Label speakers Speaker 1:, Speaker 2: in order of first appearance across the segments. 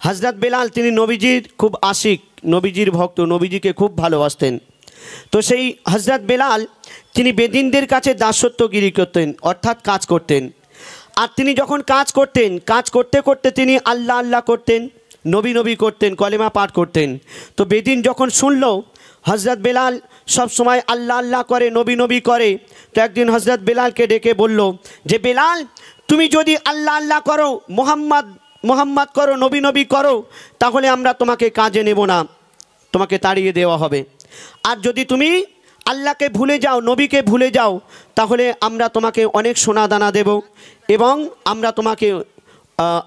Speaker 1: হযরত বেলাল তিনি নবীজির খুব আশিক, নবীজির ভক্ত, নবীজিকে খুব ভালোবাসতেন। তো সেই হযরত বেলাল তিনি বেদিনদের কাছে দাসত্বগিরি করতেন, অর্থাৎ কাজ করতেন। আর তিনি যখন কাজ করতেন, কাজ করতে করতে তিনি আল্লাহ আল্লাহ করতেন, নবী নবী করতেন, কলেমা পাঠ করতেন। তো বেদিন যখন শুনলো হযরত বেলাল সব সময় আল্লাহ আল্লাহ করে, নবী নবী করে, তো একদিন হযরত বেলালকে ডেকে বলল যে বেলাল, তুমি যদি আল্লাহ আল্লাহ করো, মোহাম্মদ মোহাম্মদ করো, নবী নবী করো, তাহলে আমরা তোমাকে কাজে নেব না, তোমাকে তাড়িয়ে দেওয়া হবে। আর যদি তুমি আল্লাহকে ভুলে যাও, নবীকে ভুলে যাও, তাহলে আমরা তোমাকে অনেক সোনা দানা দেব এবং আমরা তোমাকে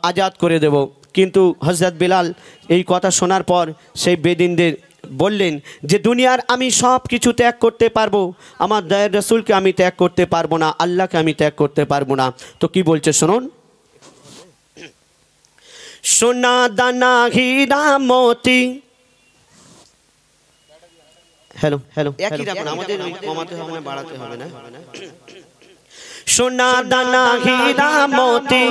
Speaker 1: আজাদ করে দেব। কিন্তু হযরত বেলাল এই কথা শোনার পর সেই বেদিনদের বললেন যে দুনিয়ার আমি সব কিছু ত্যাগ করতে পারবো, আমার দয়ার রাসূলকে আমি ত্যাগ করতে পারবো না, আল্লাহকে আমি ত্যাগ করতে পারবো না। তো কি বলছে শুনুন, সোনা দানা হীরা মোতি, হ্যালো হ্যালো একই রাখুন, আমাদের কমাতে হবে বাড়াতে হবে না। সোনা দানা হীরা মোতি,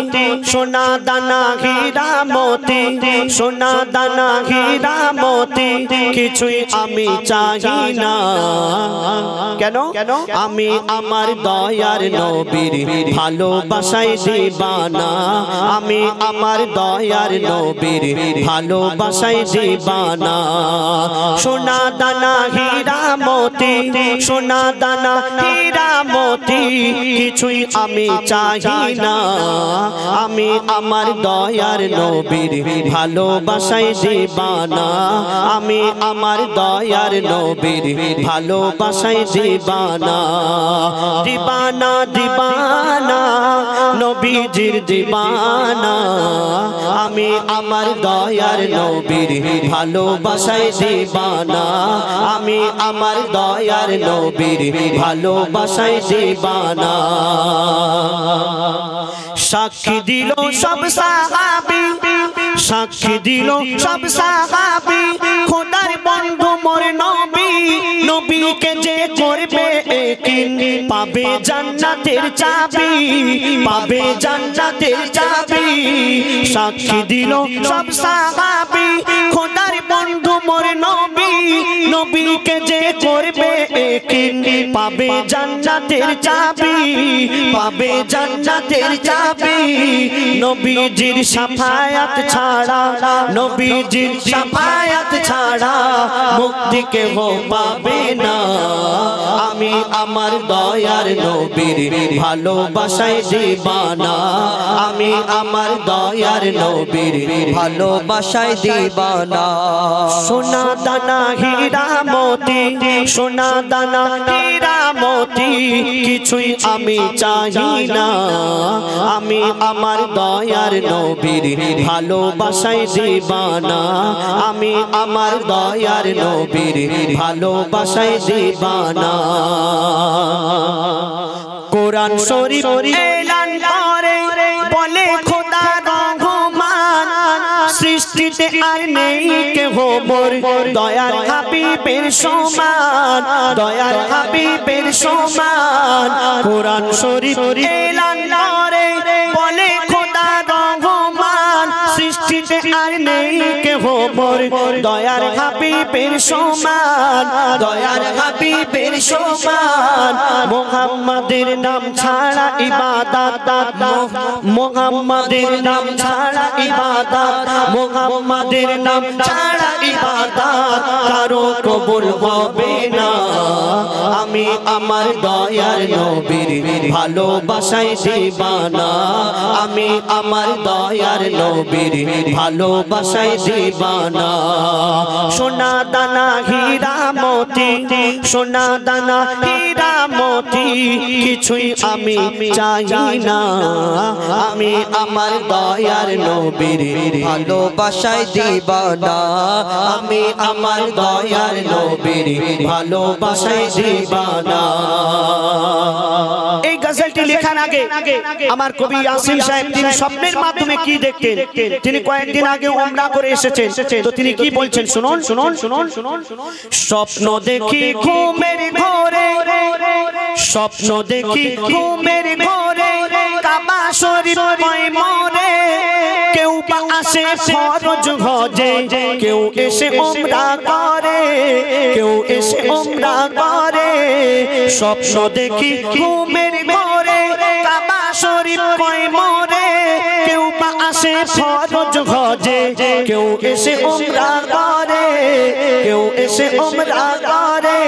Speaker 1: সোনা দানা হীরা মোতি, সোনা দানা হীরা মোতি, কিছুই আমি চাই না। কেন? আমি আমার দয়ার নবীর ভালোবাসায় দিবানা, আমি আমার দয়ার নবীর ভালোবাসায় দিবানা। সোনা দানা হীরা মোতি, সোনা দানা হীরা মোতি, কিছুই আমি চাই না। আমি আমার দয়ার নবীর ভালোবাসায় দিবানা, আমি আমার দয়ার নবীর ভালোবাসায় দিবানা। দিবানা দিবানা নবীজির দিবানা, আমি আমার দয়ার নবীর ভালোবাসায় দিবানা, আমি আমার দয়ার নবীর ভালোবাসায় দিবানা। সাক্ষী দিল সব সাহাবী, সাক্ষী দিল সব সাহাবী, খোদার বন্ধু মোর নবী, নবীকে যে করবে একিন পাবে জান্নাতের চাবি, পাবে জান্নাতের চাবি। সাক্ষী দিল সব সাহাবী, খোদার বন্ধু মোর নবী, নবীকে যে করবে একিন পাবে জান্নাতের চাবি, পাবে জান্নাতের চাবি। নবীজির শাফায়াত ছাড়া, নবীজির শাফায়াত ছাড়া মুক্তি কেহ পাবে না। আমি আমার দয়ার নবীর ভালোবাসায় দিবানা, আমি আমার দয়ার নবীর ভালোবাসায় দিবানা। সোনা দানা হীরা মোতি, সোনা দানা হীরা মোতি, কিছুই আমি চাই না। আমি আমার দয়ার নবীর ভালোবাসায় দিবানা, আমি আমার দয়ার নবীর ভালোবাসায় দিবানা। কোরআন শরীফ এলান করে বলে খোদা রহমান, সৃষ্টিতে আর নেই কেহ মোর দয়ার হাবিবের সমান, দয়ার হাবিবের সমান। কোরআন শরীফ এলান করে বলে খোদা রহমান, সৃষ্টিতে আর নেই কেহ মোর দয়ার হাবিবের সমান, দয়ার হাবিবের সমান। মুহাম্মাদের নাম ছাড়া ইবাদত, মুহাম্মাদের নাম ছাড়া ইবাদত, মুহাম্মাদের নাম ছাড়া ইবাদত কারো কবুল হবে না। আমি আমার দয়ার নবীর ভালোবাসায় দিবানা, আমি আমার দয়ার নবীর ভালোবাসায় দিবানা। সোনা দানা হীরা মোতি, সোনা দানা হীরা মোতি, কিছুই আমি চাই না। আমি আমার দয়ার নবীর ভালোবাসায় দিবানা, আমি আমার দয়ার নবীর ভালোবাসায় দিবানা। এই গজলটি লেখার আগে আমার কবি ইয়াসিন সাহেব তিনি স্বপ্নের মাধ্যমে কি দেখতেন, তিনি কয়েকদিন আগে উমরা করে এসেছেন। তো তিনি কি বলছেন শুনুন শুনুন শুনুন শুনুন। স্বপ্ন দেখি ঘুমের ঘরে, স্বপ্ন দেখি ঘুমের ঘরে, কাবা শরীফ মরে, কেউ বা আসে আসে ফরজ হজে, কেউ এসে উমরা করে, কেউ এসে উমরা করে। স্বপ্ন দেখি ঘুমের ঘরে, কাবা শরীফ কয় মোরে। কেউ বা আসে ফরজ হজে, কেউ এসে উমরা করে, কেউ এসে উমরা করে।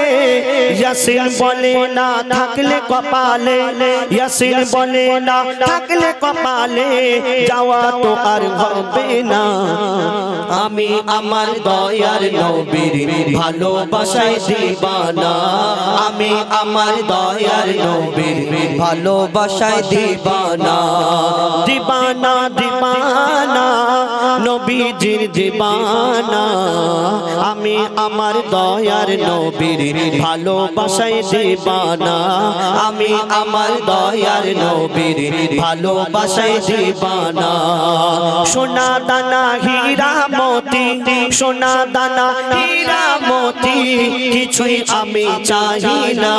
Speaker 1: ইয়াসিন বলে না থাকলে কপালে, ইয়াসিন বলে না থাকলে কপালে, যাওয়া তো আর হবে না। আমি আমার দয়ার নবীর ভালোবাসায় দিবানা, আমি আমার দয়ার নবীর ভালোবাসায় দিবানা। দিবানা দিবানা নবীজির দিবানা, আমি আমার দয়ার নবীর ভালোবাসায় দিবানা, আমি আমার দয়ার নবীর ভালোবাসায় দিবানা। সোনা দানা হীরা মতি, সোনা দানা হীরা মতি, কিছুই আমি চাই না।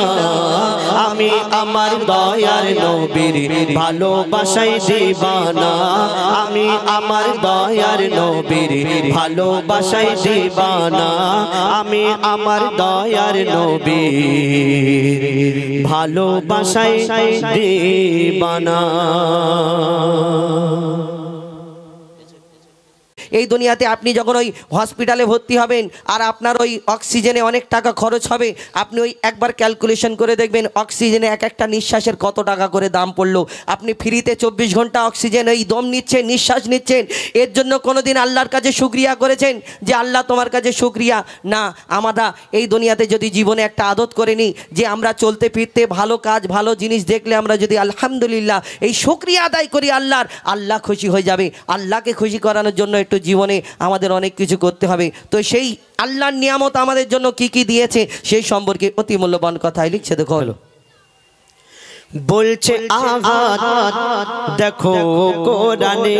Speaker 1: আমি আমার দয়ার নবীর ভালোবাসায় দিবানা, আমি আমার দয়ার নবীর ভালোবাসায় দিবানা, আমি আমার দয়ার নবীর ভালোবাসায় দিবানা।
Speaker 2: এই দুনিয়াতে আপনি যখন ওই হসপিটালে ভর্তি হবেন আর আপনার ওই অক্সিজেনে অনেক টাকা খরচ হবে, আপনি ওই একবার ক্যালকুলেশন করে দেখবেন অক্সিজেনে এক একটা নিঃশ্বাসের কত টাকা করে দাম পড়লো। আপনি ফ্রিতে 24 ঘন্টা অক্সিজেন এই দম নিচ্ছেন, নিঃশ্বাস নিচ্ছেন, এর জন্য কোনো দিন আল্লাহর কাছে শুকরিয়া করেছেন যে আল্লাহ তোমার কাছে শুকরিয়া? না। আমরা এই দুনিয়াতে যদি জীবনে একটা আদত করে নিই যে আমরা চলতে ফিরতে ভালো কাজ ভালো জিনিস দেখলে আমরা যদি আলহামদুলিল্লাহ এই শুকরিয়া আদায় করি আল্লাহর, আল্লাহ খুশি হয়ে যাবে। আল্লাহকে খুশি করানোর জন্য একটু জীবনে আমাদের অনেক কিছু করতে হবে। তো সেই আল্লাহর নিয়ামত আমাদের জন্য কি কি দিয়েছে সেই সম্পর্কে অতি মূল্যবান কথাই লিখছে। দেখো হলো
Speaker 1: বলছে আঘাত দেখো কোরআনে,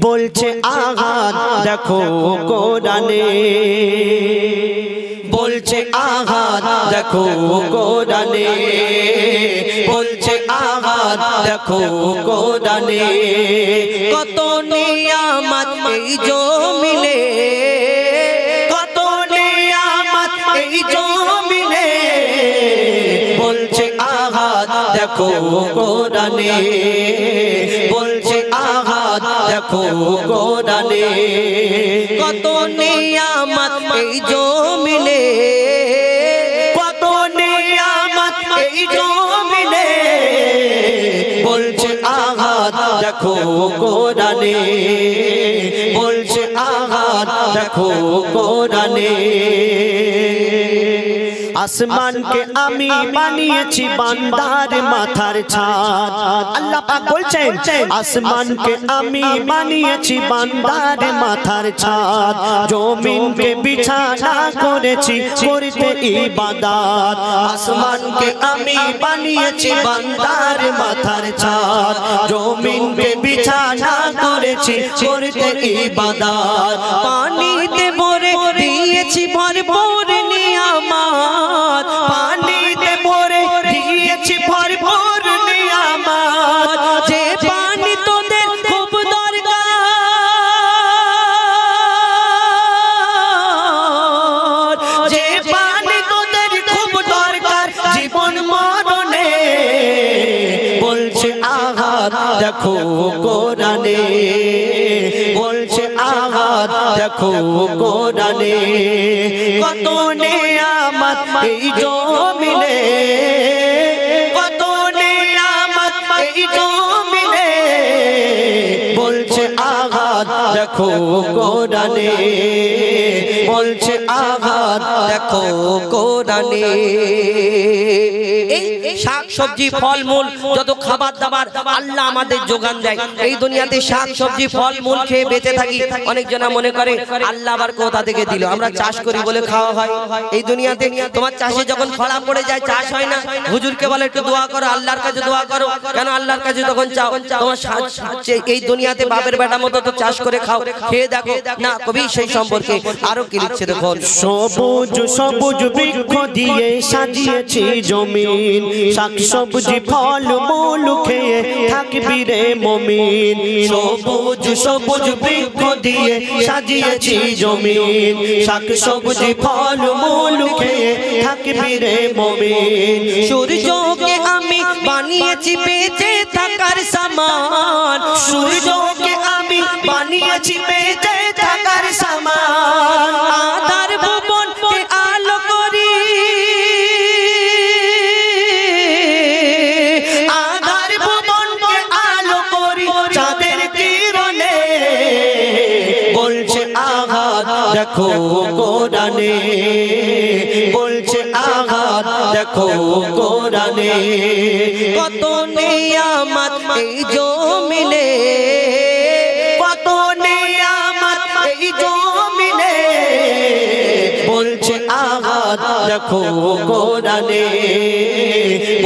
Speaker 1: বলছে আঘাত দেখো কোরআনে, বলছে আঘাত দেখো কোরআনে, বলছে আঘাত দেখো কোরআনে।
Speaker 2: কত নিয়ামত এই জমিনে,
Speaker 1: কত নিয়ামত এই জমিনে, বলছে আঘাত দেখো কোরআনে, বলছে আঘাত দেখো কোরআনে।
Speaker 2: কত নিয়ামত এই জমিনে,
Speaker 1: কত নিয়ামত এই জমিনে, বলছে আঘাত দেখো কোরআনে, বলছে আঘাত দেখো কোরআনে। আসমানকে আমি বানিয়েছি বান্দার মাথার ছাদ, আল্লাহ পাক বলছেন আসমানকে আমি বানিয়েছি বান্দার মাথার ছাদ, জমিনকে বিছানা করেছি করতে ইবাদত। আসমানকে আমি বানিয়েছি বান্দার মাথার ছাদ, জমিনকে বিছানা করেছি করতে ইবাদত।
Speaker 2: পানিতে ভরে দিয়েছি ভরপুর নিয়ামত,
Speaker 1: পানিতে ভরে দিয়েছি ভরপুর নিয়ামত,
Speaker 2: যে পানি তোদের খুব দরকার,
Speaker 1: যে পানি তোদের খুব দরকার জীবন মরণে। বলছে আঘাত দেখো কোরআনে, বলছে আঘাত দেখো কোরআনে। কত নিয়ামত এই জমিনে, কত নিয়ামত এই জমিনে, বলছে আঘাত দেখো কোরআনে, বলছে আঘাত দেখো কোরআনে।
Speaker 2: শাক সবজি ফলমূল যত খাবার দাবার আল্লাহ আমাদের যোগান দেয়। এই দুনিয়াতে শাক সবজি ফলমূল খেয়ে বেঁচে থাকি। অনেকজনা মনে করে আল্লাহ আবার কোথা থেকে দিল, আমরা চাষ করি বলে খাওয়া হয়। এই দুনিয়াতে তোমার চাষে যখন খরা পড়ে যায় চাষ হয় না, হুজুরকে বলে একটু দোয়া করো, আল্লাহর কাছে দোয়া করো। কেন আল্লাহর কাছে তখন চাও? তোমার এই দুনিয়াতে বাপের বেটা মতো তো চাষ করে খাও, খেয়ে দেখো না। কবি সেই সম্পর্কে আরো কি লিখছে দেখো।
Speaker 1: সবুজ সবুজ বৃক্ষ দিয়ে সাজিয়েছি জমিন, শাকসবজি ফল মূল খেয়ে থাকবি রে মুমিন সবুজ সবুজ বৃক্ষ দিয়ে সাজিয়েছি জমিন শাকসবজি ফল মূল খেয়ে থাকবি রে মুমিন
Speaker 2: সূর্যকে আমি বানিয়েছি বেঁচে থাকার সামান
Speaker 1: সূর্যকে আমি বানিয়েছি বেঁচে থাকার সামান
Speaker 2: আধার ভুবনকে আলো করি
Speaker 1: আধার ভুবনকে আলো করি চাঁদের কিরণে বলছে আঘাত দেখো কোরআনে বলছে আঘাত দেখো কোরআনে
Speaker 2: কত নিয়ামত এই জমিনে
Speaker 1: কত নিয়ামত এই জমিনে বলছে আঘাত দেখো কোরআনে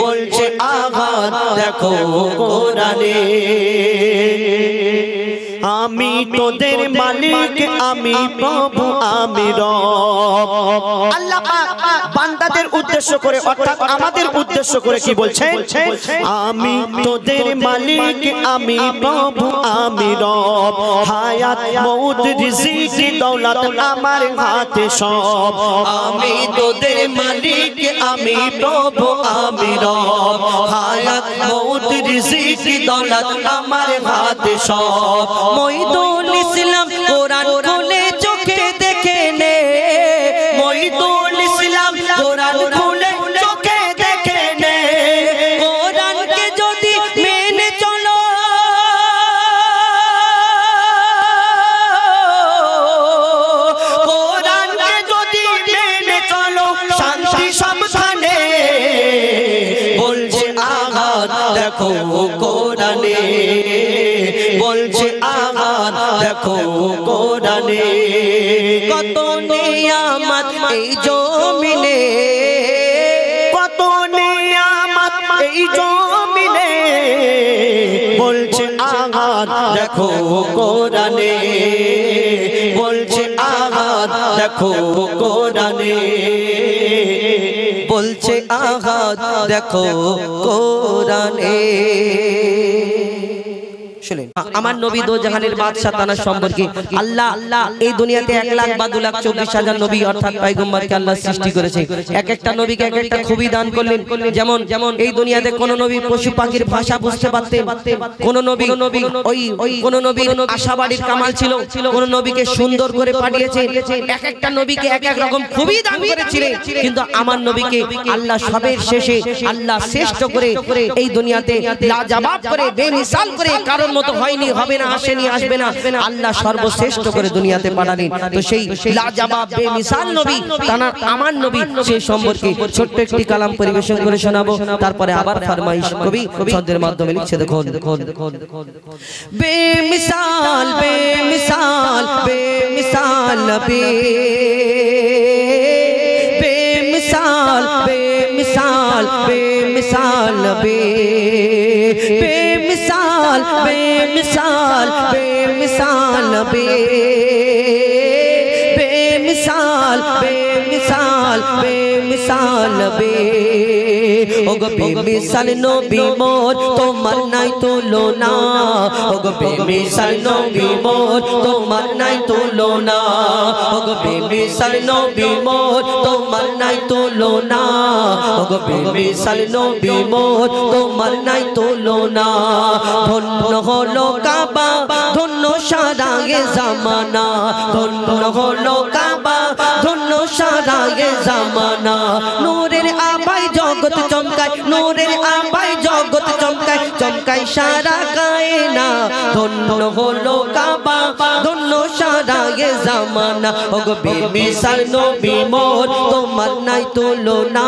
Speaker 1: বলছে আঘাত দেখো কোরআনে আমি তোদের মালিক আমি প্রভু আমি রব আল্লাহ পাক বান্দাদের উদ্দেশ্য করে অর্থাৎ আমাদের উদ্দেশ্য করে কি বলছেন আমি তোদের মালিক আমি প্রভু আমি রব হায়াত মউত রিজিক দৌলত আমার হাতে সব আমি তোদের মালিক আমি প্রভু আমি রব হায়াত মউত রিজিক দৌলত আমার হাতে সব
Speaker 2: মঈদুল ইসলাম কোরআন খুলে চোখে দেখে নে
Speaker 1: মঈদুল ইসলাম কোরআন খুলে চোখে দেখে নে
Speaker 2: কোরআনকে যদি মেনে চলো
Speaker 1: কোরআনকে যদি মেনে চলো শান্তি সবখানে বলছে আঘাত দেখো কোরআনে বলছে আঘাত দেখো কোরআনে
Speaker 2: কত নিয়ামত এই জমিনে
Speaker 1: কত নিয়ামত এই জমিনে বলছে আঘাত দেখো কোরআনে বলছে আঘাত দেখো কোরআনে
Speaker 2: বলছে আঘাত দেখো কোরআনে শুনেন আমার নবী দো জাহানের বাদশা তানার সম্পর্কে আল্লাহ এই দুনিয়াতে 1,02,24,000 নবী অর্থাৎ পয়গম্বরকে আল্লাহ সৃষ্টি করেছে এক একটা নবীকে এক একটা খুবই দান করলেন যেমন এই দুনিয়াতে কোন নবী পশু পাখির ভাষা বুঝতে পারতেন কোন নবী ওই কোন নবীর আশাবাড়ির কামাল ছিল কোন নবীকে সুন্দর করে পাঠিয়েছে এক একটা নবীকে এক এক রকম খুবই দান করেছিলেন কিন্তু আমার নবীকে আল্লাহ সবের শেষে আল্লাহ শ্রেষ্ঠ করে এই দুনিয়াতে লাজবাব করে বেমিসাল করে কারণ মতো হয়নি হবে না আসেনি আসবে না আল্লাহ সর্বশ্রেষ্ঠ করে দুনিয়াতে পাঠালেন তো সেই লাজবাব বেমিসাল নবী তার আমার নবী সেই সম্পর্কে ছোট্ট একটি কালাম পরিবেশন করে শোনাবো তারপরে আবার ফরমাইশ কবি ছন্দের মাধ্যমে লিখছে দেখুন বেমিসাল বেমিসাল বেমিসাল নবী বেমিসাল বেমিসাল বেমিসাল নবী बेमिसाल बेमिसाल बेमिसाल नबी बेमिसाल बेमिसाल बेमिसाल नबी ओगो बेमिसाल नबी मोर तोमार नाई तुलना ओगो बेमिसाल नबी मोर तोमार नाई तुलना ओगो बेमिसाल नबी मोर तोमार नाई तुलना ओगो बेमिसाल नबी मोर तोमार नाई तुलना ধন্য হলো কাবা ধন্য সারা এ জামানা ধন্য হলো কাবা ধন্য সারা এ জামানা নূরের আভায় জগৎ চমকায় নূরের আভায় জগৎ চমকায় চমকায় সারা কায়না ধন্য হলো কাবা ধন্য সারা এ জামানা ওগো বেমিসাল নবী মোর তোমার নাই তুলনা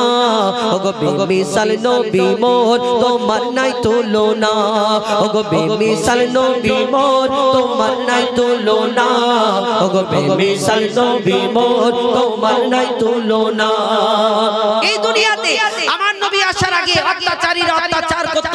Speaker 2: ওগো বেমিসাল নবী মোর তোমার নাই তুলনা ওগো বেমিসাল নবী মোর তোমার নাই তুলনা ওগো বেমিসাল নবী মোর তোমার নাই তুলনা এই দুনিয়াতে আমার নবী আসার আগে অত্যাচারীরা অত্যাচার করত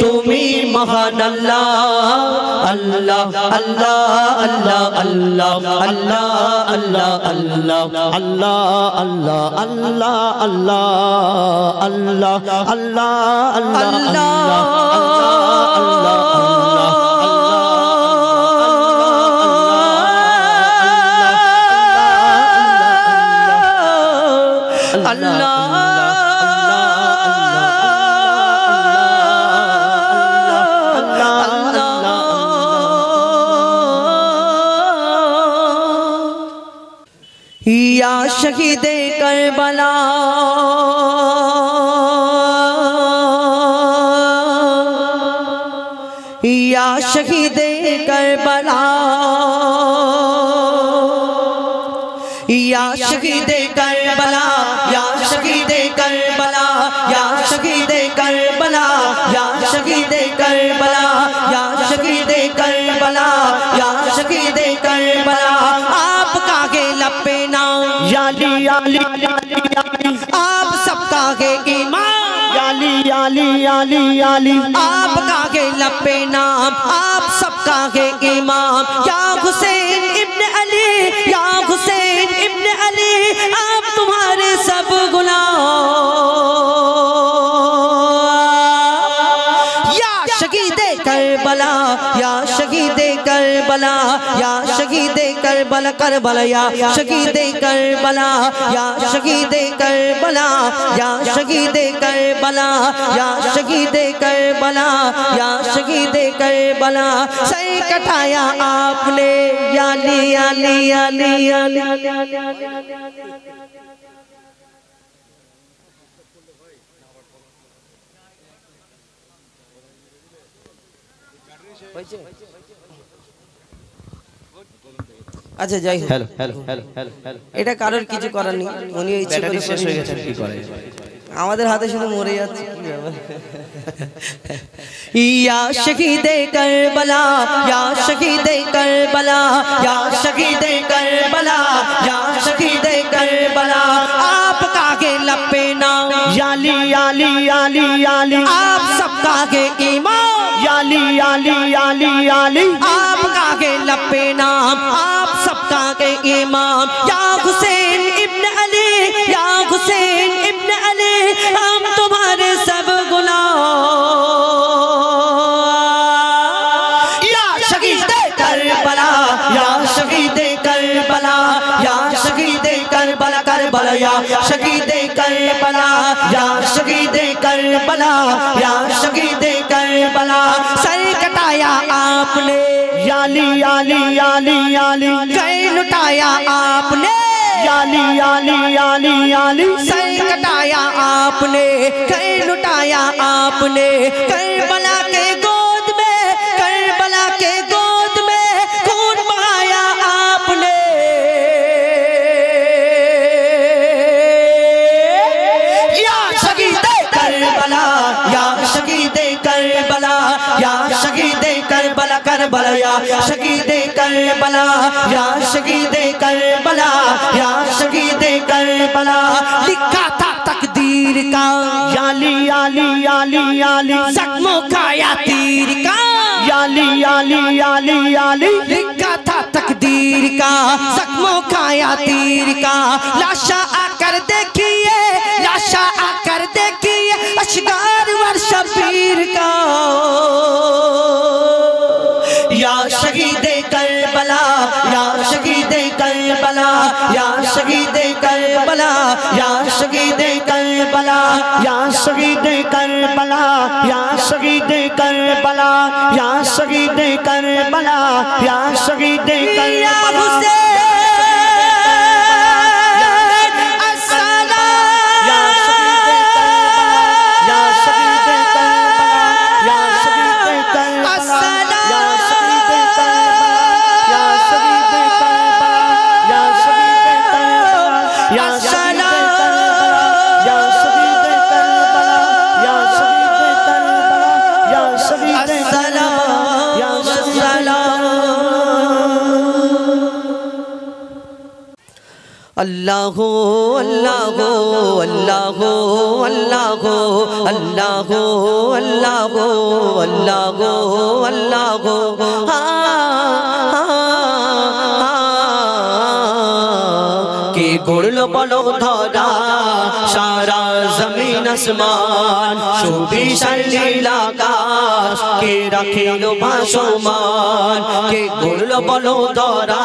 Speaker 2: তুমি মহান আল্লাহ আল্লাহ আল্লাহ আল্লাহ আল্লাহ আল্লাহ আল্লাহ আল্লাহ
Speaker 1: আল্লাহ আল্লাহ আল্লাহ আল্লাহ আল্লাহ আল্লাহ আল্লাহ
Speaker 2: या शहीदे करबला या शहीदे करबला या शहीदे करबला या शहीदे करबला या शहीदे करबला या शहीदे करबला या शहीदे करबला या शहीदे करबला आपका के लपे नाम
Speaker 1: याली याली
Speaker 2: आप सबका के ईमान
Speaker 1: याली याली याली याली
Speaker 2: आपका के लपे नाम आप सबका के इमाम या हुसैन इब्न अली या हुसैन इब्न अली आप तुम्हारे सब गुलाम या शहीदे करबला या शहीदे करबला या शहीदे करबला करबला या शहीदे करबला या शहीदे करबला या शहीदे करबला या शहीदे करबला या शहीदे करबला सर कटाया आपने याली याली याली याली আচ্ছা যাই হোক
Speaker 1: hello hello hello hello hello
Speaker 2: এটা কারোর কিছু করার নেই উনি ইচ্ছে করে
Speaker 1: শেষ হয়ে গেছে কি করে
Speaker 2: আমাদের হাতে শুধু মরে যাচ্ছে या शहीदे करबला या शहीदे करबला या शहीदे करबला या शहीदे करबला आपका के लपे नाम
Speaker 1: याली याली याली याली
Speaker 2: आप सबका के ईमान
Speaker 1: याली याली याली याली
Speaker 2: आपका के लपे नाम आप सबका के इमाम या हुसैन इब्न अली या हुसैन इब्न अली हम तुम्हारे सब गुलाम या शहीदे करबला या शहीदे करबला या शहीदे करबला करबला या शहीदे करबला या शहीदे करबला या शहीदे करबला सर कटाया आपने
Speaker 1: याली याली याली याली
Speaker 2: कई लुटाया आपने
Speaker 1: याली याली याली याली
Speaker 2: सर कटाया आपने कई लुटाया आपने करबला के गोद में करबला के गोद में खून बहाया आपने या शहीदे करबला या शहीदे करबला या शहीदे करबला करबला या शहीदे करबला या शहीदे करबला या शहीदे करबला लिखा था तकदीर का
Speaker 1: याली याली याली याली
Speaker 2: जख्मों का या तीर का
Speaker 1: याली याली याली याली
Speaker 2: लिखा था तकदीर का जख्मों का या तीर का लाशा आकर देखिए लाशा आकर देखिए अशगार वर शबीर का या शहीदे करबला या शहीदे करबला या शहीदे करबला या शहीदे करबला
Speaker 1: या शहीदे करबला या शहीदे करबला या शहीदे करबला या शहीदे करबला
Speaker 2: अल्लाह अल्लाह अल्लाह अल्लाह अल्लाह अल्लाह अल्लाह अल्लाह के गुड़लो बलो धरा सारा जमीन आसमान सुविशाल लीलाकाश के रखिलो भासमान के गुड़लो बलो धरा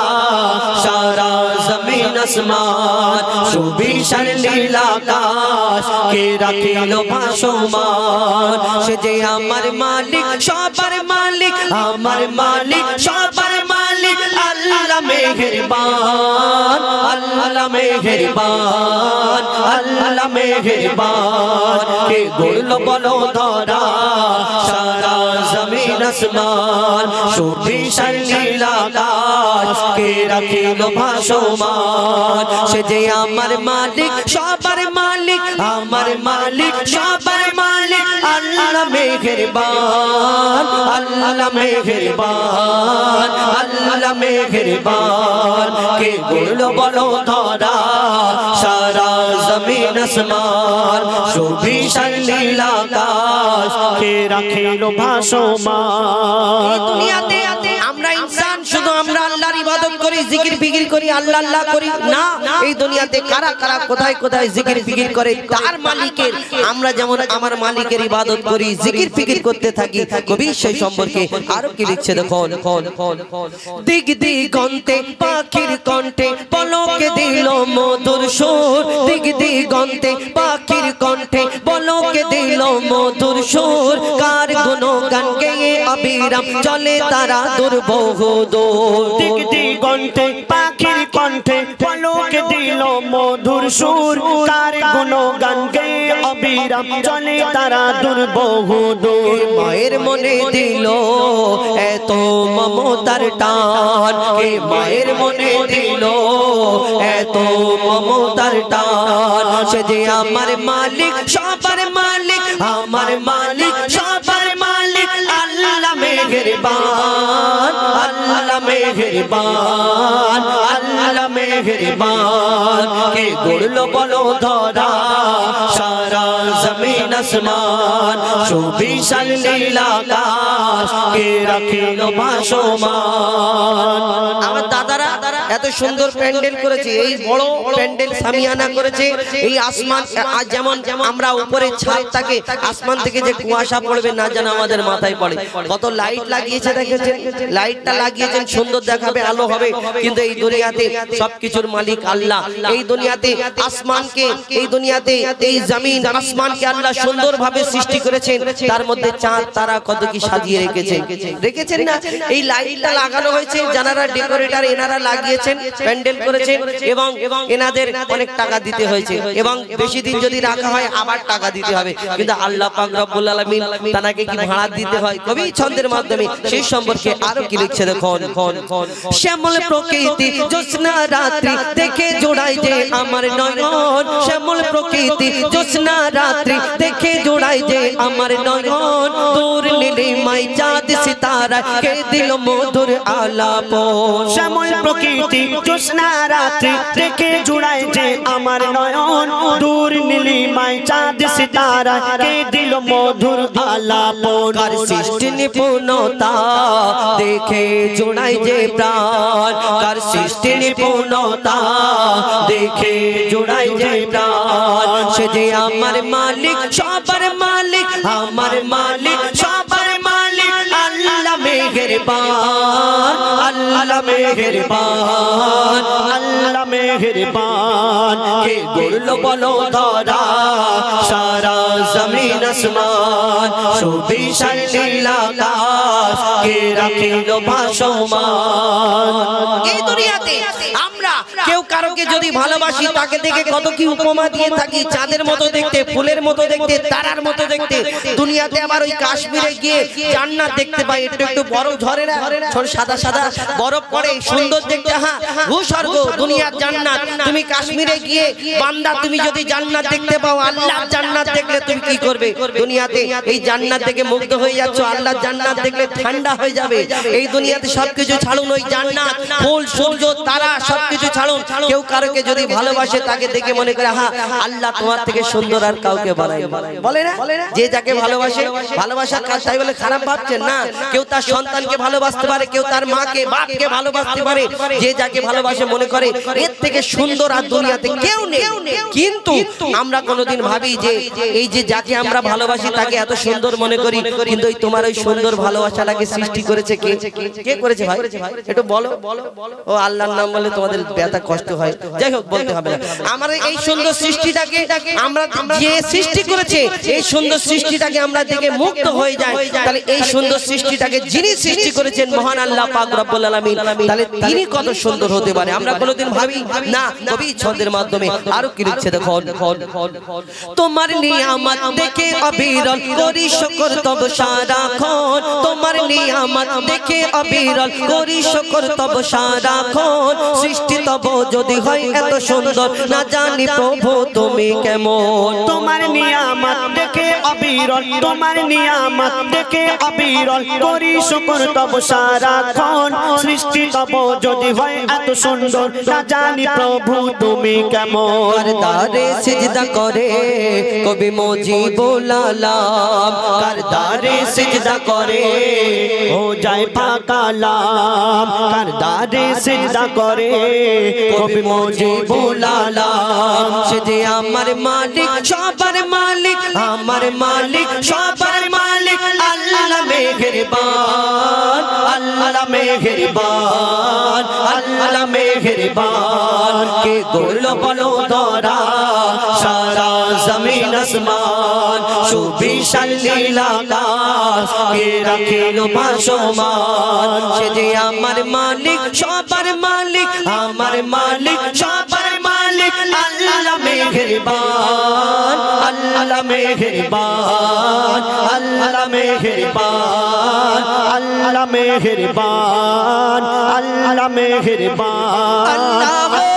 Speaker 2: सारा जमीन आसमान सुविशाल लीलाकाश के रखिलो भासमान से जे আমার মালিক সবার মালিক আমার মালিক সবার মালিক আল্লাহ মেহেরবান अल्लाह मेहरबान अल्लाह मेहरबान के गुड़लो बलो धरा सारा जमीन आसमान सुविशाल लीलाकाश के रखिलो भासमान से जे আমার মালিক সবার মালিক আমার মালিক সবার মালিক अल्लाह मेहरबान अल्लाह मेहरबान अल्लाह मेहरबान के गुड़लो बलो धरा सारा जमीन आसमान सुविशाल लीलाकाश के रखिलो भासमान दुनियाते আমরা ইনসান শুধু আমরা আল্লাহর ইবাদত করি জিকির ফিকির করি আল্লাহ আল্লাহ করি না এই দুনিয়াতে কারা কারা কোথায় কোথায় জিকির ফিকির করে তার মালিকের আমরা যেমন আমার মালিকের ইবাদত করি জিকির ফিকির করতে থাকি কবি সেই সম্পর্কে আরো কি লিখছে দেখো দিক দিগন্তে পাখির কণ্ঠে পলকে দিল মধুর সুর দিক দিগন্তে পাখির কণ্ঠে পলকে দিল মধুর সুর কার গুণগান গেয়ে অবিরাম চলে তারা দুর্বহদূর
Speaker 1: দিক দিগন্তে পাখির কণ্ঠে পলকে দিল মধুর সুর কার গুণগান গেয়ে অবিরাম চলে তারা দুর্বহদূর
Speaker 2: মায়ের মনে দিল এত মমতার টান কে মায়ের মনে দিল এত মমতার টান সে যে আমার মালিক সবার মালিক আমার মালিক সবার মালিক আল্লাহ মেহেরবান আল্লাহ মেহেরবান আল্লাহ মেহেরবান কে গুড়লো বলো ধরা সারা জমিন আসমান সুবিশাল লীলাকাশ কে রাখিলো ভাসমান আমার দাদারা এত সুন্দর প্যান্ডেল করেছে এই বড় প্যান্ডেল সামিয়ানা করেছে এই আসমান যেমন আমরা উপরে ছাদ থাকে আসমান থেকে যে কুয়াশা পড়বে না জানা আমাদের মাথায় পড়ে কত লাইট লাগিয়েছে দেখেছেন লাইটটা লাগিয়েছেন সুন্দর দেখাবে আলো হবে কিন্তু এই দুনিয়াতে সবকিছুর মালিক আল্লাহ এই দুনিয়াতে আসমানকে এই দুনিয়াতে এই জমিন আসমানকে আল্লাহ সুন্দরভাবে সৃষ্টি করেছেন তার মধ্যে চাঁদ তারা কত কি সাজিয়ে রেখেছেন না এই লাইটটা লাগানো হয়েছে যারা ডেকোরেটর এনারা লাগিয়েছেন প্যান্ডেল করেছেন এবং এনাদের অনেক টাকা দিতে হয়েছে এবং বেশি দিন যদি রাখা হয় আবার টাকা দিতে হবে কিন্তু আল্লাহ পাক রব্বুল আলামিন তাকে কি ভাড়া দিতে হয় কবি ছন্দের মাধ্যমে সেই সম্পর্কে আরো কি লিখছে দেখুন শ্যামল প্রকৃতি জ্যোৎস্না রাত্রি দেখে জোড়াই যে আমার নয়ন শ্যামল প্রকৃতি জ্যোৎস্না রাত্রি দেখে জোড়াই যে আমার নয়ন দূর নীলিমায় চাঁদ সিতারা কে দিল মধুর আলাপন
Speaker 1: শ্যামল প্রকৃতি জ্যোৎস্না রাত্রি দেখে জোড়াই যে আমার নয়ন দূর নীলিমায় চাঁদ সিতারা কে দিল মধুর আলাপন
Speaker 2: কার সৃষ্টি নিপুণতা দেখে জোড়াই যে প্রাণ কার সৃষ্টি নিপুণতা দেখে জোড়াই যে প্রাণ সে যে আমার মালিক সবার মালিক আমার মালিক সবার মালিক আল্লাহ মেহেরবান আল্লাহ মেহেরবান
Speaker 1: আল্লাহ মেহেরবান
Speaker 2: কে গুড়লো বলো ধরা সারা জমিন আসমান সুবিশাল লীলাকাশ কে রাখিলো ভাসমান এই দুনিয়াতে আমরা কেউ কারোকে যদি ভালোবাসি তাকে দেখে কত কি উপমা দিয়ে থাকি চাঁদের মতো দেখতে ফুলের মতো দেখতে তারার মতো দেখতে দুনিয়াতে আবার ওই কাশ্মীরে গিয়ে জান্নাত দেখতে পাই একটু একটু বরফ ঝরে না ছোট সাদা সাদা বরফ পড়ে সুন্দর দেখতে হ্যাঁ ভূস্বর্গ দুনিয়ার জান্নাত তুমি কাশ্মীরে গিয়ে বান্দা তুমি যদি জান্নাত দেখতে পাও আল্লাহর জান্নাত দেখলে তুমি কি করবে দুনিয়াতে এই জান্নাত থেকে মুগ্ধ হয়ে যাচ্ছ আল্লাহর জান্নাত দেখলে ঠান্ডা হয়ে যাবে এই দুনিয়াতে সবকিছু ছাড়ুন ওই জান্নাত ফুল সূর্য তারা সবকিছু ছাড়ুন, কেউ কারোকে যদি ভালোবাসে তাকে দেখে মনে করে হ্যাঁ আল্লাহ তোমার থেকে সুন্দর আর কাউকে বানাই, বলে না? যে যাকে ভালোবাসে, ভালোবাসার কাজ তাই বলে খারাপ ভাবছেন না। কেউ তার সন্তানকে ভালোবাসতে পারে, কেউ তার মাকে বাপকে ভালোবাসতে পারে। যে যাকে ভালোবাসে মনে করে এর থেকে সুন্দর আর দুনিয়াতে কেউ নেই। কিন্তু আমরা কোনোদিন ভাবি যে এই যে যাকে আমরা ভালোবাসি তাকে এত সুন্দর মনে করি, কিন্তু ওই তোমার ওই সুন্দর ভালোবাসাটাকে সৃষ্টি করেছে কে? কে করেছে ভাই? একটু বলো। ও আল্লাহর নাম বলে তোমাদের ব্যথা কষ্ট হয়, যাই হোক বলতে হবে না। আমার এই সুন্দর সৃষ্টিটাকে আমরা যে সৃষ্টি করেছে, এই সুন্দর সৃষ্টিটাকে আমরা দেখে মুগ্ধ হয়ে যাই। তাহলে এই সুন্দর সৃষ্টিটাকে যিনি সৃষ্টি করেছেন মহান আল্লাহ পাক রব্বুল আলামিন, তাহলে তিনি কত সুন্দর হতে পারে আমরা কোনোদিন ভাবি না। কবি ছন্দের মাধ্যমে আরো কি লিখছে দেখো, তোমার নিয়ামত দেখে অবিরল করি শুকর তব সারাক্ষণ, তোমার নিয়ামত দেখে অবিরল করি শুকর তব সারাক্ষণ, সৃষ্টি তব যদি হয় এত সুন্দর না জানি প্রভু তুমি কেমন।
Speaker 1: তোমার নিয়ামত দেখে অবিরল, তোমার নিয়ামত দেখে অবিরল করি শুকর তব সারাক্ষণ, সৃষ্টি তব যদি হয় এত সুন্দর না জানি প্রভু তুমি কেমন।
Speaker 2: কারদারে সিজদা করে কবি মুজিবুল আলম,
Speaker 1: কারদারে সিজদা করে ও যায় পাকালাম, কারদারে সিজদা করে কবি মুজিবুল আলম।
Speaker 2: সে যে আমার মালিক সবার মালিক, আমার মালিক সবার মালিক, আল্লাহ মেহেরবান, আল্লাহ মেহেরবান, আল্লাহ মেহেরবান। কে গোলো বলো ধরা সারা জমিন আসমান, সুবিশাল নীল আকাশ কে রাখিল ভাসমান। সে যে আমার মালিক সবার মালিক, আমার মালিক সবার মালিক, আল্লাহ মেহেরবান, আল্লাহ মেহেরবান, আল্লাহ মেহেরবান,
Speaker 1: আল্লাহ মেহেরবান, আল্লাহ মেহেরবান।
Speaker 2: আল্লাহ